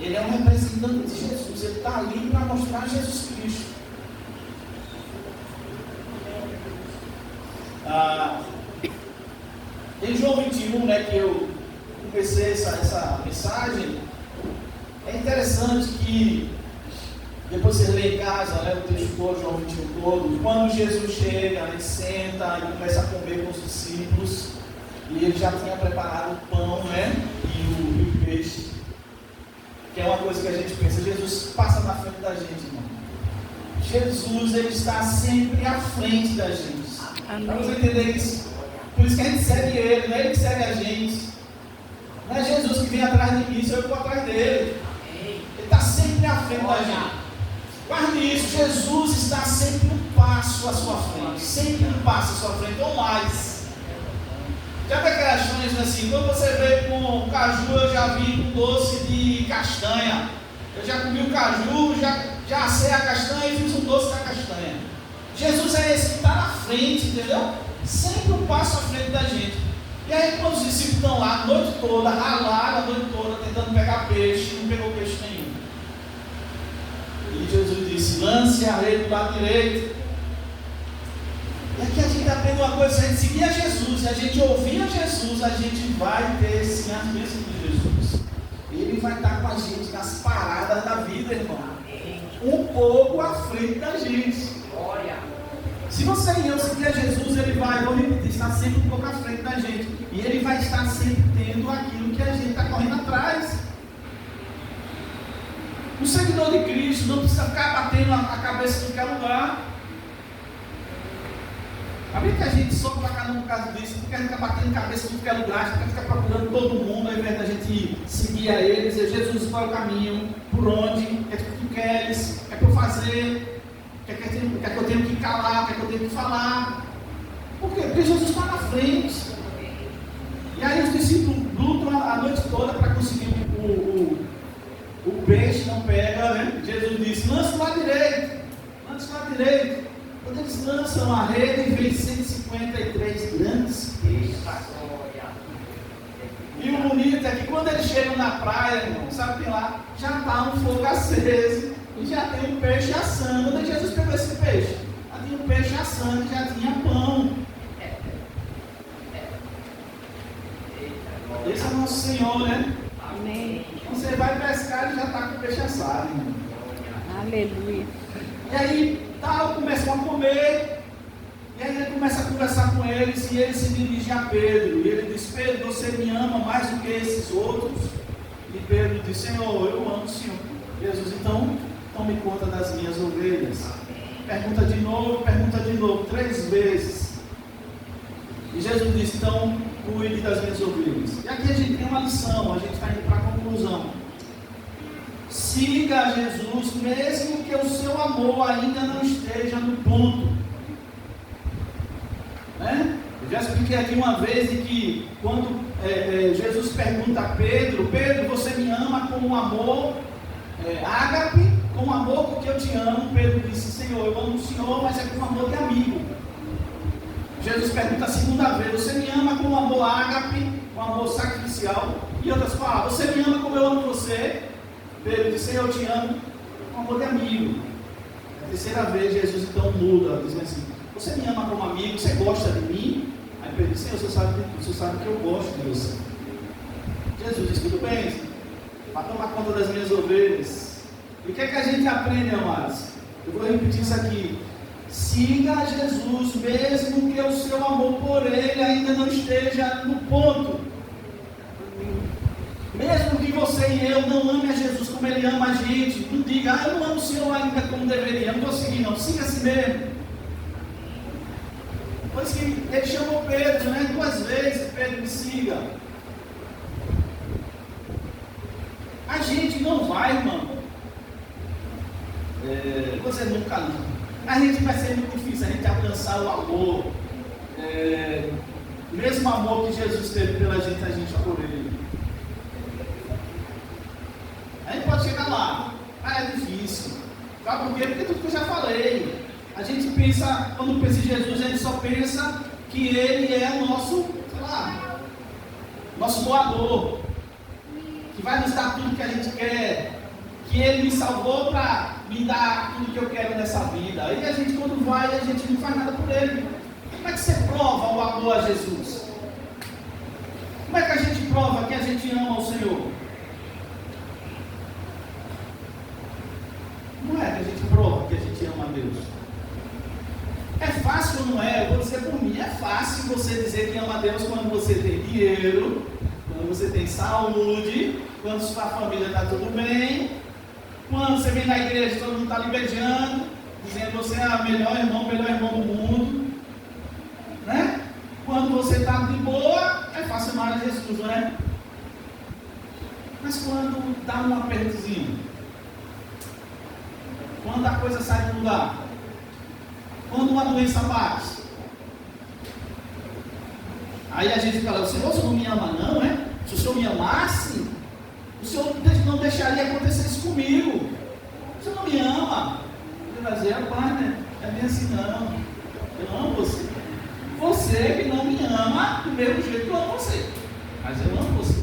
Ele é um representante de Jesus. Ele está ali para mostrar Jesus Cristo. Em João 21, né, que eu comecei essa mensagem, é interessante que depois você lê em casa, né, o texto todo, João 21 todo, quando Jesus chega, ele senta e começa a comer com os discípulos, e ele já tinha preparado o pão, né, e o peixe, que é uma coisa que a gente pensa, Jesus passa na frente da gente, irmão. Jesus, ele está sempre à frente da gente. Vamos entender isso? Por isso que a gente segue ele, não é ele que segue a gente. Não é Jesus que vem atrás de mim, sou eu que vou atrás dele. Ele está sempre à frente da gente. Guarde isso, Jesus está sempre um passo à sua frente, sempre um passo à sua frente ou mais. Já tem aquelas coisas assim, quando você veio com caju, eu já vim com doce de castanha. Eu já comi o caju, já assei a castanha e fiz um doce da castanha. Jesus é esse que está na frente, entendeu? Sempre um passo à frente da gente. E aí quando os discípulos estão lá a noite toda, ralaram a noite toda, tentando pegar peixe, não pegou peixe nenhum. E Jesus disse, lance a rede do lado direito. E aqui a gente aprende uma coisa, se a gente seguir a Jesus, e a gente ouvir a Jesus, a gente vai ter sim as bênçãos de Jesus. Ele vai estar com a gente nas paradas da vida, irmão. Um pouco à frente da gente. Se você e eu seguir a Jesus, ele vai, vou repetir, estar sempre um pouco à frente da gente. E ele vai estar sempre tendo aquilo que a gente está correndo atrás. O seguidor de Cristo não precisa ficar batendo a cabeça em qualquer lugar. Sabia que a gente só para cada um por causa disso, porque a gente fica batendo cabeça em qualquer lugar, a gente fica procurando todo mundo, ao invés da gente seguir a ele, dizer, Jesus, qual é o caminho, por onde, o que é que tu queres, o que é que eu fazer, o que é que eu tenho que calar, o que é que eu tenho que falar. Por quê? Porque Jesus está na frente. E aí os discípulos lutam a noite toda para conseguir o peixe, não pega, né? Jesus disse, lance lá direito, lance lá direito. Quando eles lançam a rede, vem 153 grandes peixes. E o bonito é que quando eles chegam na praia, irmão, sabe o que lá? Já está um fogo aceso e já tem um peixe assando. Quando Jesus pegou esse peixe, já tinha um peixe assando, já tinha pão. Esse é o nosso Senhor, né? Amém. Você vai pescar e já está com o peixe assado, irmão. Aleluia. E aí, começam a comer, e aí ele começa a conversar com eles, e ele se dirige a Pedro, e ele diz, Pedro, você me ama mais do que esses outros? E Pedro diz, Senhor, eu amo o Senhor. Jesus, então, tome conta das minhas ovelhas. Pergunta de novo, 3 vezes. E Jesus diz, então, cuide das minhas ovelhas. E aqui a gente tem uma lição, a gente está indo para a conclusão. Siga Jesus, mesmo que o seu amor ainda não esteja no ponto. Né? Eu já expliquei aqui uma vez de que quando Jesus pergunta a Pedro, Pedro, você me ama com um amor ágape, com um amor porque eu te amo. Pedro disse, Senhor, eu amo o Senhor, mas é com um amor de amigo. Jesus pergunta a segunda vez, você me ama com um amor ágape, com um amor sacrificial? E outras palavras, você me ama como eu amo você? Pedro disse, eu te amo com amor de amigo. A terceira vez, Jesus então muda, dizendo assim, você me ama como amigo, você gosta de mim? Aí Pedro disse, você sabe que eu gosto de você. Jesus disse, tudo bem, para tomar conta das minhas ovelhas. E o que é que a gente aprende, amados? Eu vou repetir isso aqui. Siga Jesus, mesmo que o seu amor por ele ainda não esteja no ponto. Mesmo que você e eu não ame a Jesus como ele ama a gente, não diga, eu não amo o Senhor ainda como deveria, eu não vou seguir não, siga assim mesmo. Pois que ele chamou Pedro, né, 2 vezes, Pedro me siga. A gente não vai, irmão, você nunca não. A gente vai ser muito difícil, a gente alcançar o amor, o mesmo amor que Jesus teve pela gente, a gente por ele. A gente pode chegar lá, é difícil. Sabe por quê? Porque tudo que eu já falei. A gente pensa, quando pensa em Jesus, a gente só pensa que ele é o nosso, nosso doador, que vai nos dar tudo que a gente quer, que ele me salvou para me dar tudo que eu quero nessa vida. Aí a gente, quando vai, a gente não faz nada por ele. Como é que você prova o amor a Jesus? Como é que a gente prova que a gente ama o Senhor? Não é que a gente prova que a gente ama a Deus. É fácil ou não é? Eu vou dizer por mim, é fácil você dizer que ama a Deus quando você tem dinheiro, quando você tem saúde, quando sua família está tudo bem, quando você vem na igreja e todo mundo está lhe beijando, dizendo que você é o melhor irmão do mundo, né? Quando você está de boa, é fácil amar a Jesus, não é? Mas quando dá um apertozinho, quando quando a coisa sai do lugar, quando uma doença bate. Aí a gente fala, o Senhor não me ama não, é? Se o Senhor me amasse, o Senhor não deixaria acontecer isso comigo. O Senhor não me ama. Ele vai dizer, rapaz, né? É bem assim não. Eu amo você. Você que não me ama do mesmo jeito que eu amo você. Mas eu amo você.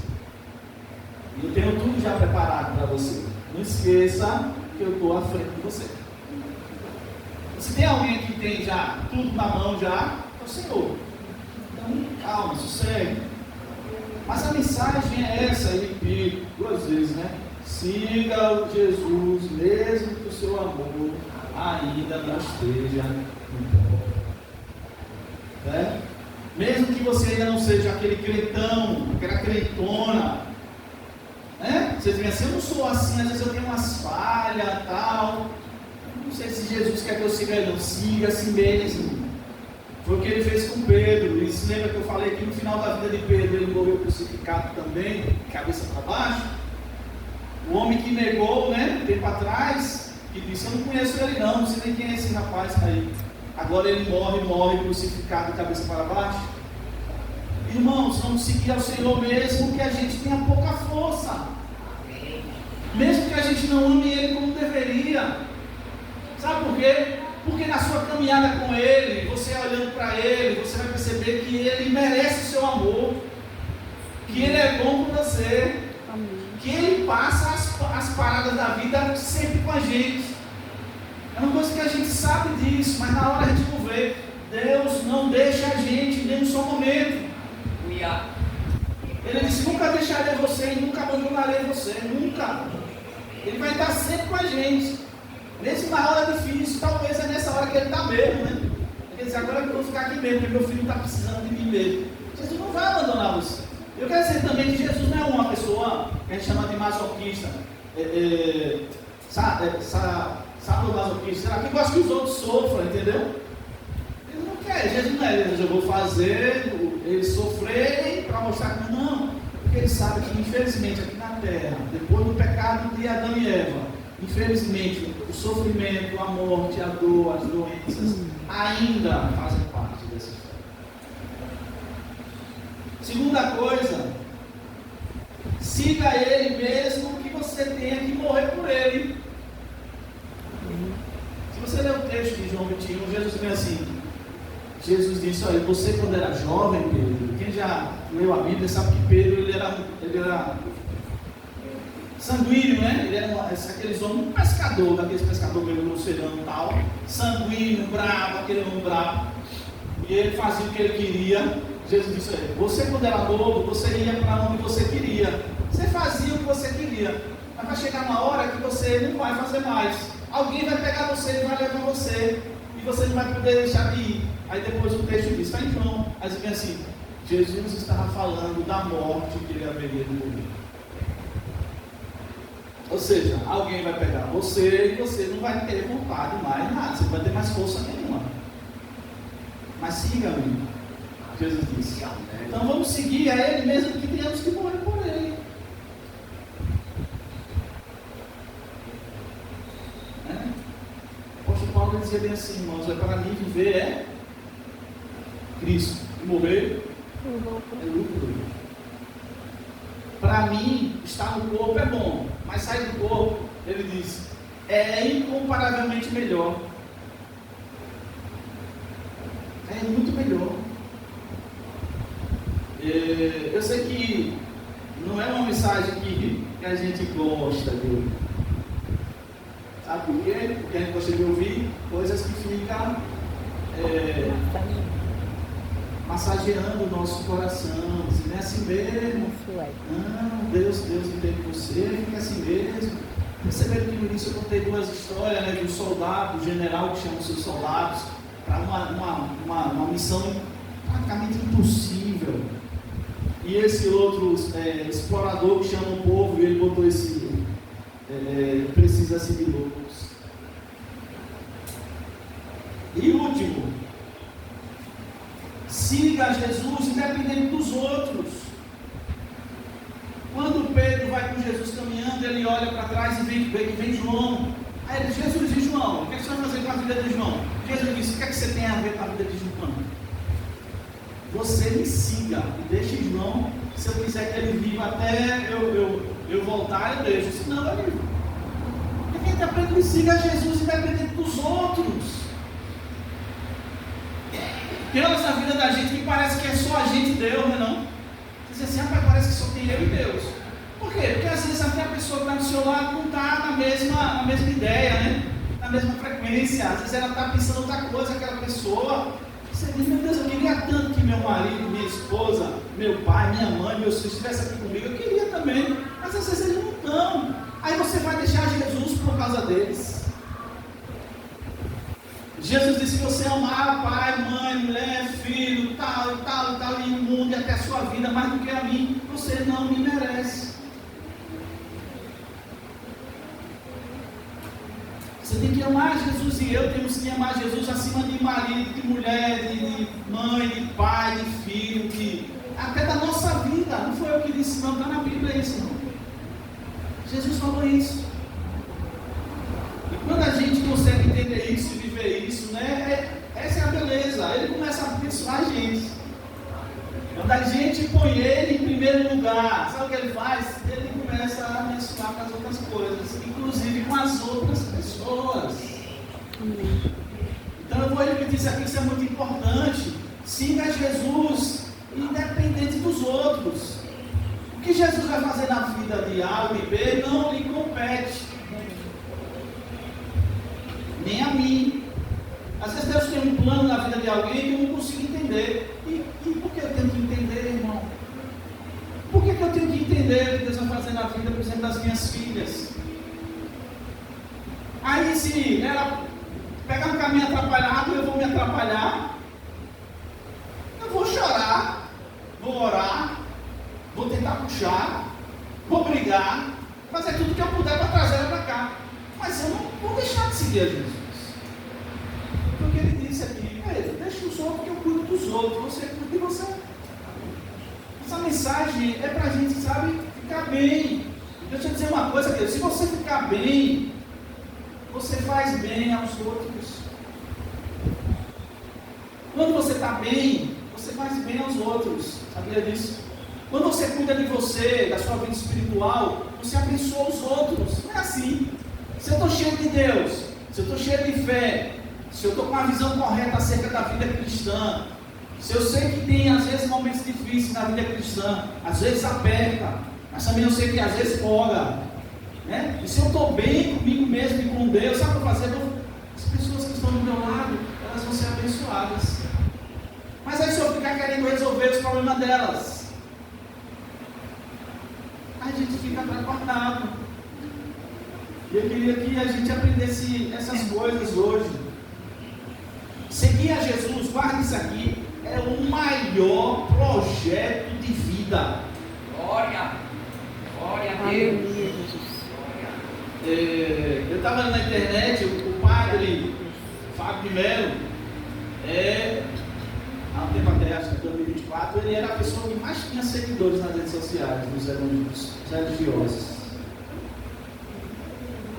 E eu tenho tudo já preparado para você. Não esqueça que eu estou à frente de você. Se tem alguém que tem já tudo na mão já, é o Senhor. Então, calma, sossegue. Mas a mensagem é essa, e repito 2 vezes, né? Siga o Jesus, mesmo que o seu amor ainda não esteja no pó. Né? Mesmo que você ainda não seja aquele crentão, aquela crentona, né? Você diz assim, eu não sou assim, às vezes eu tenho umas falhas, tal. Não sei se Jesus quer que eu siga ele, não siga assim mesmo. Foi o que ele fez com Pedro. E se lembra que eu falei que no final da vida de Pedro ele morreu crucificado também, cabeça para baixo? O homem que negou, né, um tempo atrás, que disse, eu não conheço ele não sei nem quem é esse rapaz aí. Agora ele morre crucificado, cabeça para baixo. Irmãos, vamos seguir ao Senhor mesmo que a gente tenha pouca força. Mesmo que a gente não ame Ele como deveria. Sabe por quê? Porque na sua caminhada com Ele, você olhando para Ele, você vai perceber que Ele merece o seu amor. Que Ele é bom com você. Que Ele passa as paradas da vida sempre com a gente. É uma coisa que a gente sabe disso, mas na hora a gente não vê. Deus não deixa a gente nem um só momento. Ele disse, nunca deixarei você e nunca abandonarei você, nunca. Ele vai estar sempre com a gente. Mesmo na hora difícil, talvez é nessa hora que ele está mesmo, né? Ele diz, agora que eu vou ficar aqui mesmo, porque meu filho está precisando de mim mesmo. Jesus não vai abandonar você. Eu quero dizer também que Jesus não é uma pessoa que a gente chama de masoquista. Sabe o masoquista? Será que gosta que os outros sofram, entendeu? Ele não quer, Jesus não é, eu vou fazer eles sofrerem para mostrar que não, porque ele sabe que infelizmente aqui na terra, depois do pecado de Adão e Eva, infelizmente o sofrimento, a morte, a dor, as doenças ainda fazem parte dessa história. Segunda coisa, siga ele mesmo que você tenha que morrer por ele. Se você ler o texto de João 21, Jesus vem assim. Jesus disse, olha, você quando era jovem, Pedro, quem já leu a Bíblia sabe que Pedro ele era sanguíneo, né? Ele era aqueles homens, pescador, daqueles pescadores meio grosseirão e tal, sanguíneo, bravo, aquele homem bravo, e ele fazia o que ele queria. Jesus disse, olha, você quando era novo, você ia para onde você queria, você fazia o que você queria, mas vai chegar uma hora que você não vai fazer mais, alguém vai pegar você e vai levar você, e você não vai poder deixar de ir. Aí depois o texto diz, está em João, aí vem assim, Jesus estava falando da morte que ele haveria de morrer. Ou seja, alguém vai pegar você e você não vai ter vontade mais nada, você não vai ter mais força nenhuma. Mas siga-me, Jesus disse. Então vamos seguir a Ele mesmo que tenhamos que morrer por Ele. O apóstolo Paulo dizia bem assim, irmãos, para mim viver é Cristo, e morrer é lucro. Para mim, estar no corpo é bom, mas sair do corpo, ele diz, é incomparavelmente melhor. É muito melhor. Eu sei que não é uma mensagem que a gente gosta de ouvir. Sabe por quê? Porque a gente gosta de ouvir coisas que ficam massageando o nosso coração. Não é assim mesmo. Não, Deus entende você, fica assim mesmo. Perceberam que no início eu contei 2 histórias, né, de um soldado, um general que chama os seus soldados para uma missão praticamente impossível. E esse outro explorador que chama o povo, e ele botou esse precisa-se de loucos. E último, siga Jesus independente dos outros. Quando Pedro vai com Jesus caminhando, ele olha para trás e vê que vem João. Aí Aí ele disse, Jesus e João, o que você vai fazer com a vida de João? Jesus disse, o que você tem a ver com a vida de João? Você me siga e deixe João, se eu quiser que ele viva até eu voltar, eu deixo, senão eu vivo. Porque quem está aprendendo me siga Jesus independente dos outros. Tem horas na vida da gente que parece que é só a gente e Deus, não é não? Você diz assim, rapaz, parece que só tem eu e Deus. Por quê? Porque às vezes até a pessoa que está do seu lado não está na mesma ideia, né? Na mesma frequência. Às vezes ela está pensando outra coisa, aquela pessoa. Você diz, meu Deus, eu queria tanto que meu marido, minha esposa, meu pai, minha mãe, meus filhos estivessem aqui comigo. Eu queria também. Mas às vezes eles não estão. Aí você vai deixar Jesus por causa deles. Jesus disse que você amar pai, mãe, mulher, filho, tal, e o mundo e até a sua vida mais do que a mim, você não me merece. Você tem que amar Jesus e eu temos que amar Jesus acima de marido, de mulher, de mãe, de pai, de filho, até da nossa vida. Não foi eu que disse, não, está na Bíblia isso, não. Jesus falou isso. E quando a gente consegue entender isso e viver isso, né, essa é a beleza. Ele começa a abençoar a gente. Quando a gente põe ele em primeiro lugar, sabe o que ele faz? Ele começa a abençoar com as outras coisas, inclusive com as outras pessoas. Amém. Então eu vou repetir isso aqui, isso é muito importante. Siga Jesus, independente dos outros. O que Jesus vai fazer na vida de A ou de B não lhe compete, nem a mim. Às vezes Deus tem um plano na vida de alguém que eu não consigo entender. E por que eu tenho que entender, irmão? Por que eu tenho que entender o que Deus vai fazer na vida, por exemplo, das minhas filhas? Aí se ela pegar um caminho atrapalhado, eu vou me atrapalhar. Eu vou chorar, vou orar, vou tentar puxar, vou brigar, fazer tudo que eu puder para trazer ela para cá. Mas eu não vou deixar de seguir a Jesus. Porque ele disse aqui, deixa os outros que eu cuido dos outros, você cuida de você. Essa mensagem é para a gente, sabe, ficar bem. Deixa eu dizer uma coisa, Deus, se você ficar bem, você faz bem aos outros. Quando você está bem, você faz bem aos outros, sabia disso? Quando você cuida de você, da sua vida espiritual, você abençoa os outros. Não é assim. Se eu estou cheio de Deus, se eu estou cheio de fé, se eu estou com a visão correta acerca da vida cristã, se eu sei que tem às vezes momentos difíceis na vida cristã, às vezes aperta, mas também eu sei que às vezes folga, né? E se eu estou bem comigo mesmo e com Deus, sabe o que eu fazer? As pessoas que estão do meu lado, elas vão ser abençoadas. Mas aí se eu ficar querendo resolver os problemas delas, a gente fica atrapalhado. E eu queria que a gente aprendesse essas coisas hoje. Seguir a Jesus, guarde isso aqui, é o maior projeto de vida. Glória. Glória a Deus. Aleluia, Jesus. Eu estava na internet, o padre Fábio de Melo, há um tempo até, acho que em 2024, ele era a pessoa que mais tinha seguidores nas redes sociais, dos religiosos.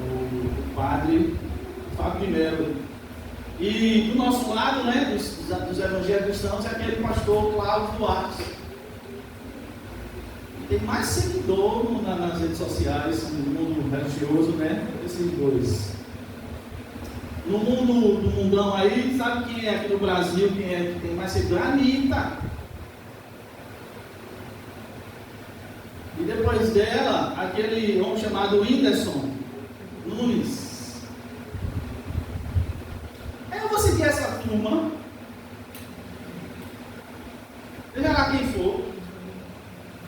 O padre Fábio de Melo. E do nosso lado, né, dos evangélicos cristãos, é aquele pastor Cláudio Duarte. Tem mais seguidor nas redes sociais, no mundo religioso, né? Esses dois. No mundo do mundão aí, sabe quem é aqui no Brasil, quem é que tem mais seguidor? A Anitta. E depois dela, aquele homem chamado Whindersson Nunes. Eu vou seguir essa turma. Seja lá quem for.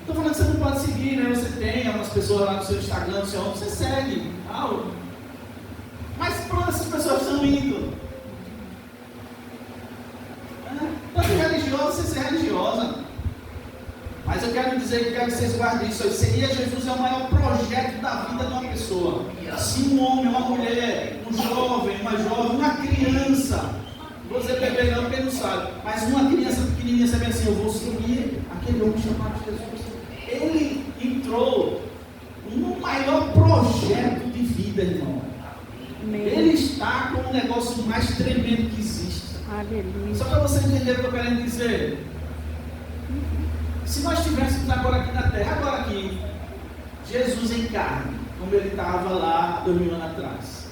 Estou falando que você não pode seguir, né? Você tem algumas pessoas lá no seu Instagram, no seu onde você segue. Mas para onde essas pessoas estão indo? Tanto religiosa, você ser religiosa. Mas eu quero dizer que vocês guardem isso. Seguir a Jesus é o maior projeto da vida de uma pessoa. Se um homem, uma mulher, um jovem, uma criança, vou dizer bebê não, porque ele não sabe, mas uma criança pequenininha sabe assim, eu vou seguir aquele homem chamado Jesus. Ele entrou no maior projeto de vida, irmão. Amém. Ele está com o negócio mais tremendo que existe. Aleluia. Só para você entender o que eu quero dizer. Se nós estivéssemos agora aqui na terra, agora aqui, Jesus em carne, como ele estava lá 2000 anos atrás.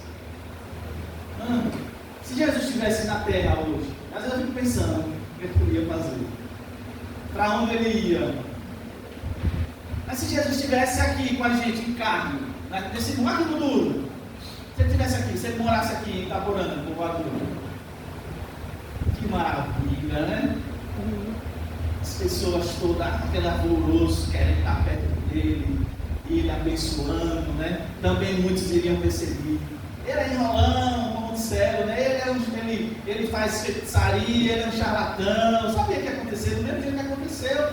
Se Jesus estivesse na terra hoje, às vezes eu fico pensando o que ele podia fazer. Para onde ele ia? Mas se Jesus estivesse aqui com a gente em carne, nesse mundo duro, se ele estivesse aqui, se ele morasse aqui em Itaporanga, no Povoado, que maravilha, né? As pessoas todas, aquele alvoroço, querem estar perto dele, e ele abençoando, né? Também muitos iriam perceber. Ele é enrolando, como disseram, né? Ele faz feitiçaria, ele é um charlatão, sabia o que ia acontecer? Do mesmo jeito que aconteceu,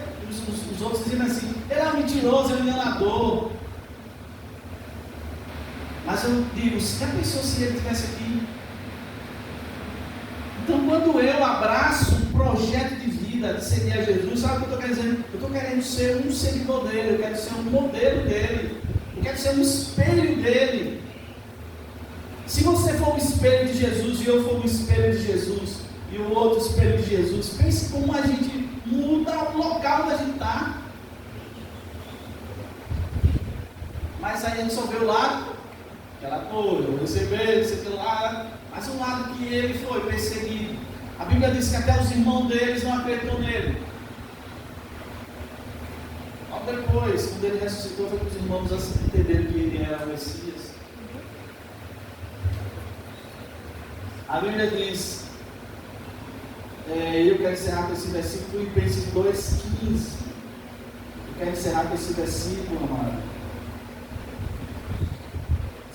os outros diziam assim, ele é um mentiroso, ele é um enganador. Mas eu digo, já pensou se ele estivesse aqui? Então, quando eu abraço um projeto de vida, de seguir a Jesus, sabe o que eu estou querendo dizer? Eu estou querendo ser um seguidor dele, eu quero ser um modelo dele, eu quero ser um espelho dele. Se você for um espelho de Jesus, e eu for um espelho de Jesus, e o outro espelho de Jesus, pense como a gente muda o local onde a gente está. Mas aí a gente só vê o lado, aquela coisa, eu receber, isso aqui lá, mas o lado que ele foi perseguido. A Bíblia diz que até os irmãos deles não acreditam nele. Logo depois, quando ele ressuscitou, foi que os irmãos entenderam que ele era o Messias. A Bíblia diz, eu quero encerrar com esse versículo, Filipenses 2,15. Eu quero encerrar com esse versículo, amado.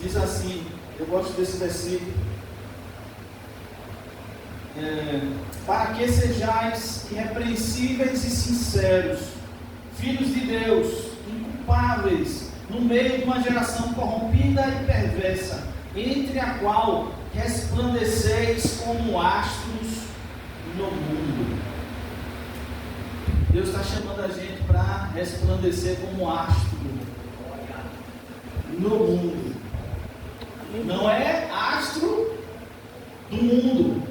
Diz assim, eu gosto desse versículo. Para que sejais irrepreensíveis e sinceros, filhos de Deus, inculpáveis, no meio de uma geração corrompida e perversa, entre a qual resplandeceis como astros no mundo. Deus está chamando a gente para resplandecer como astro no mundo. Não é astro do mundo,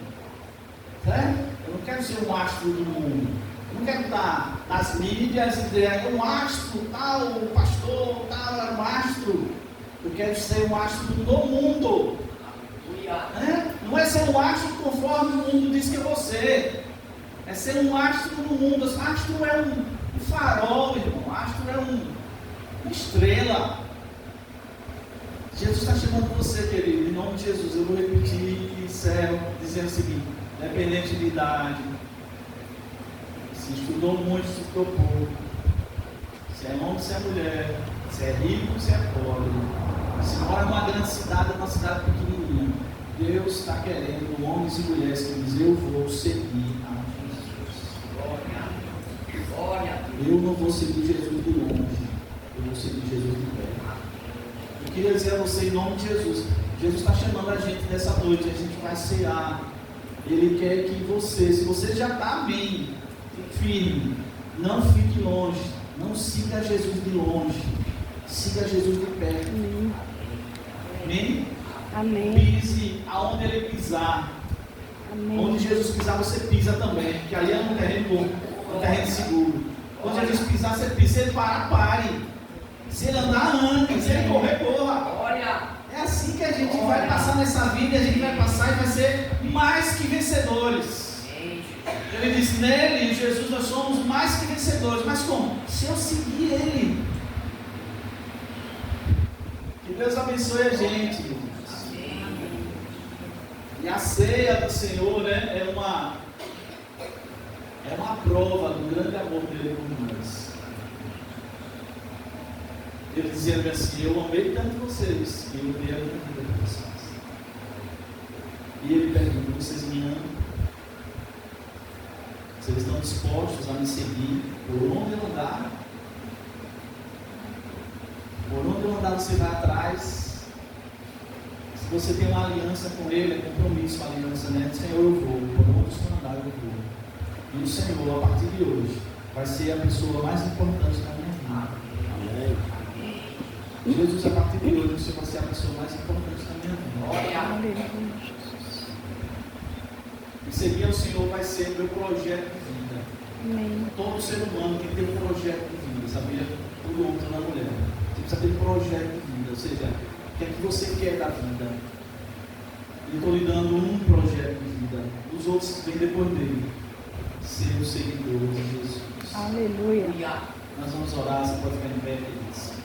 certo? Eu não quero ser um astro do mundo. Eu não quero estar nas mídias e dizer um astro, tal, o pastor, tal, é um astro. Eu quero ser um astro no mundo. Não é ser um astro conforme o mundo diz que é você. É ser um astro no mundo. Astro é um farol, irmão. Astro é uma estrela. Jesus está chamando você, querido, em nome de Jesus. Eu vou repetir e encerro dizendo o seguinte: independente de idade, se estudou muito, se estudou pouco, se é homem, se é mulher, se é rico, se é pobre, se mora numa grande cidade ou numa cidade pequenininha, Deus está querendo homens e mulheres que dizem: eu vou seguir a Jesus. Eu não vou seguir Jesus de longe, eu vou seguir Jesus de perto. Eu queria dizer a você, em nome de Jesus, Jesus está chamando a gente nessa noite, a gente vai cear. Ele quer que você, se você já está bem, fique firme, não fique longe, não siga Jesus de longe, siga Jesus de perto. Amém? Amém. Pise aonde ele pisar. Amém. Onde Jesus pisar, você pisa também, porque ali é um terreno bom, um terreno seguro. Onde Jesus pisar, você pisa. Se ele parar, pare. Se ele andar, ande. Se ele correr, corra. É assim que a gente vai passar nessa vida, a gente vai passar e vai ser mais que vencedores. Ele diz: nele, Jesus, nós somos mais que vencedores. Mas como? Se eu seguir ele. Que Deus abençoe a gente. E a ceia do Senhor, né, é uma prova do grande amor dele por nós. Ele dizia assim: eu amei tanto vocês, que eu dei a minha vida por vocês. E ele pergunta: vocês me amam? Vocês estão dispostos a me seguir por onde eu andar? Por onde eu andar, você vai atrás. Se você tem uma aliança com ele, é compromisso com a aliança, né? Senhor, eu vou, por onde o Senhor andar, eu vou. E o Senhor, a partir de hoje, vai ser a pessoa mais importante da minha vida. Amém. Jesus, a partir de hoje, você vai ser a pessoa mais importante da minha vida. Aleluia, Jesus. E seguir ao Senhor vai ser o meu projeto de vida. Amém. Todo ser humano tem que ter um projeto de vida, sabia? Todo homem, toda mulher. Você precisa ter um projeto de vida, ou seja, o que é que você quer da vida? Eu estou lhe dando um projeto de vida. Os outros vêm depois dele. Ser o seguidor de Jesus. Aleluia. Aleluia. Nós vamos orar, você pode ficar em pé, queridos.